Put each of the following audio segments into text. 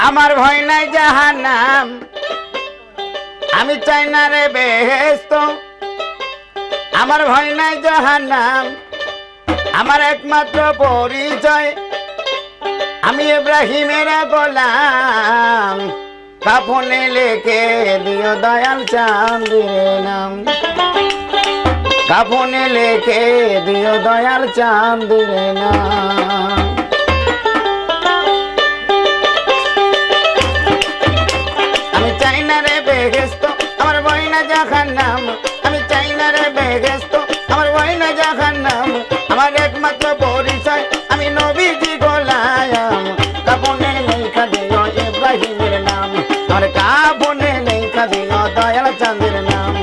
আমার ভয় নাই জাহান্নাম, আমি চাই না রে বেহেশত। আমার ভয় নাই জাহান্নাম, আমার একমাত্র পরিচয় আমি ইব্রাহিমের গোলাম। কাফনে লেখে দিও দয়াল চাঁদের নাম, কাফনে লেখে দিও দয়াল চাঁদের নাম। আমি চাই না রে বেহেশত, আমার ভয় না জাহান্নাম। আমি চাই না রে বেহেশত, আমার ভয় না জাহান্নাম। আমার একমাত্র পরিচয় আমি নবীজি গোলাম। কাফনে লেখা দিও ইব্রাহিমের নাম, আমার কাফনে লেখা দিও দয়াল চাঁদের নাম।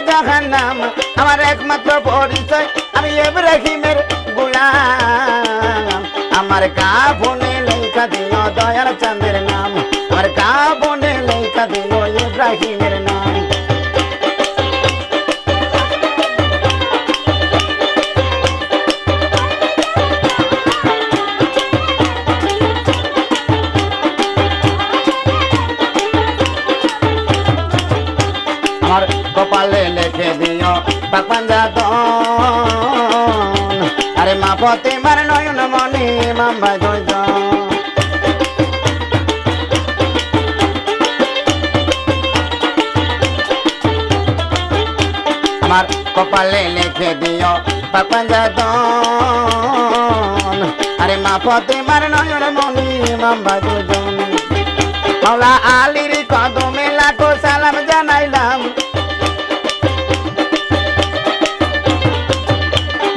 জাহান্নাম আমার একমাত্র পরিচয় আমি ইব্রাহিমের গোলাম। আমার কাফনে লেখা দিও দয়াল চাঁদের নাম, আমার কাফনে লেখা দিও ইব্রাহিমের নাম। আমার কপালে লেখে দিও পাক পাঞ্জাতন, আরে মা ফতেমার নয়ন মনি ইমাম ভাই দুইজন। আমার কপালে লেখে দিও পাক পাঞ্জাতন, আরে মা ফতেমার নয়ন মনি ইমাম ভাই দুইজন। মাওলা আলীর কদমে লাখো সালাম জানাইলাম,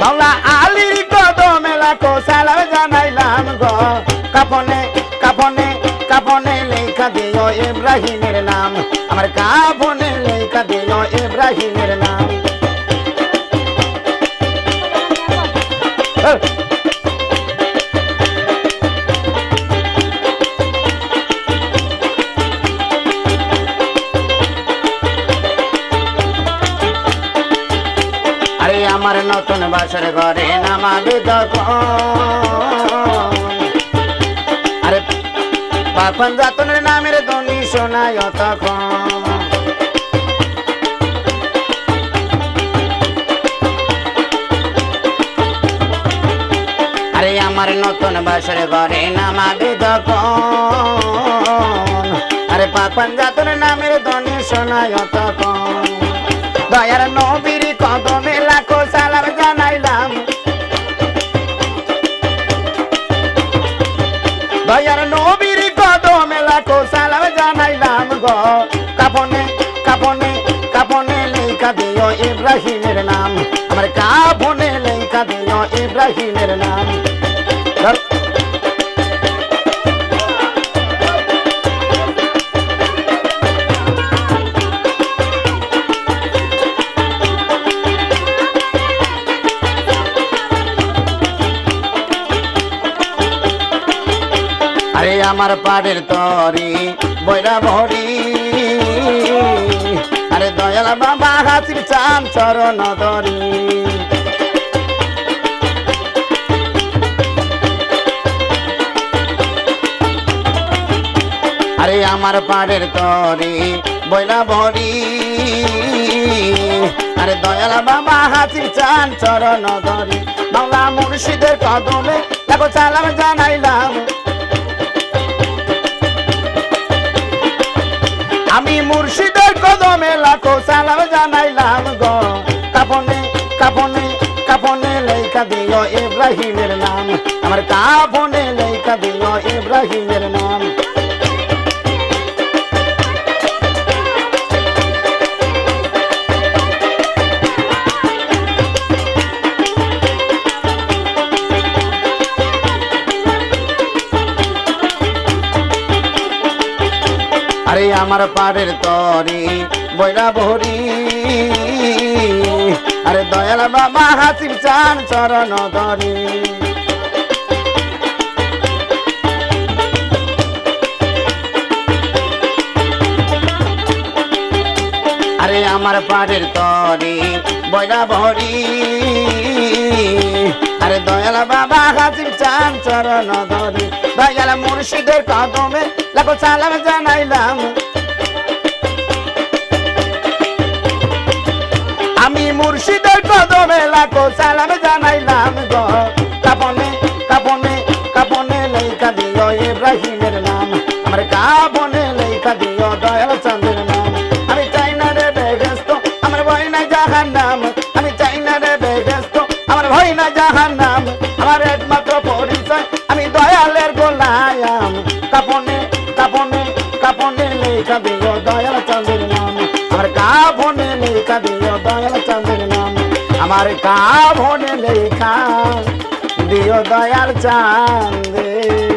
মাওলা আলীর কদমে লাখো সালাম জানাইলাম গো। কাফনে কাফনে কাফনে লেখা দিও ইব্রাহিমের নাম, আমার কাফনে লেখা দিও ইব্রাহিমের নাম। আমার নতুন বাসর ঘরে নামাবে তখন, আরে পাক পাঞ্জাতনের নামের ধ্বনি শোনায় তখন। আরে আমার নতুন বাসর ঘরে নামাবে তখন, আরে পাক পাঞ্জাতনের নামের ধ্বনি শোনায় তখন। দয়ার নবীর কদমে লাখো সালাম জানাইলাম, দয়ার নবীর কদমে লাখো সালাম জানাইলাম গো। কাফনে কাফনে কাফনে লেখা দিও ইব্রাহিমের নাম, আমার কাফনে লেখা দিও ইব্রাহিমের নাম। আরে আমার পাড়ের তরি বৈরা ভরি, আরে দয়াল বাবা হাসির চান চরণ ধরি। আরে আমার পাড়ের তরি বৈরা ভরি, আরে দয়াল বাবা হাসির চান চরণ ধরি। মাওলা মুর্শিদের কদমে লাখো সালাম জানাইলাম, আমি মুর্শিদের কদমে লাখো সালাম জানাইলাম গো। কাফনে কাফনে কাফনে লেখা দিও ইব্রাহিমের নাম, আমার কাফনে লেখা দিও ইব্রাহিমের নাম। আরে আমার পাড়ের তরি বৈরা ভরি, আরে দয়াল বাবা হাসির চান চরণ ধরি। আরে আমার পাড়ের তরি বয়রা ভরি আরে দয়াল বাবা হাজির চান চরণ ধরি দয়াল মুর্শিদের কদমে লাখো সালাম জানাইলাম আমি মুর্শিদের কদমে লাখো সালাম জানাইলাম গো কাপনে কাপনে কাপনে লেখা দিও ইব্রাহিমের নাম আমার কাপনে লেখা দিও দয়াল চাঁদের নাম আমি চাই না রে বেহেশত আমার ভয় না জাহান্নাম আমি চাই না রে বেহেশত আমার ভয় না জাহান্নাম আমার একমাত্র পরিচয় আমি দয়ালের গোলাম কাপনে কাপনে কাপনে লেখা দিও দয়াল চাঁদের নাম আমার কাপনে লেখা দিও দয়াল চাঁদের নাম আমার কাপনে লেখা দিও দয়াল চাঁদের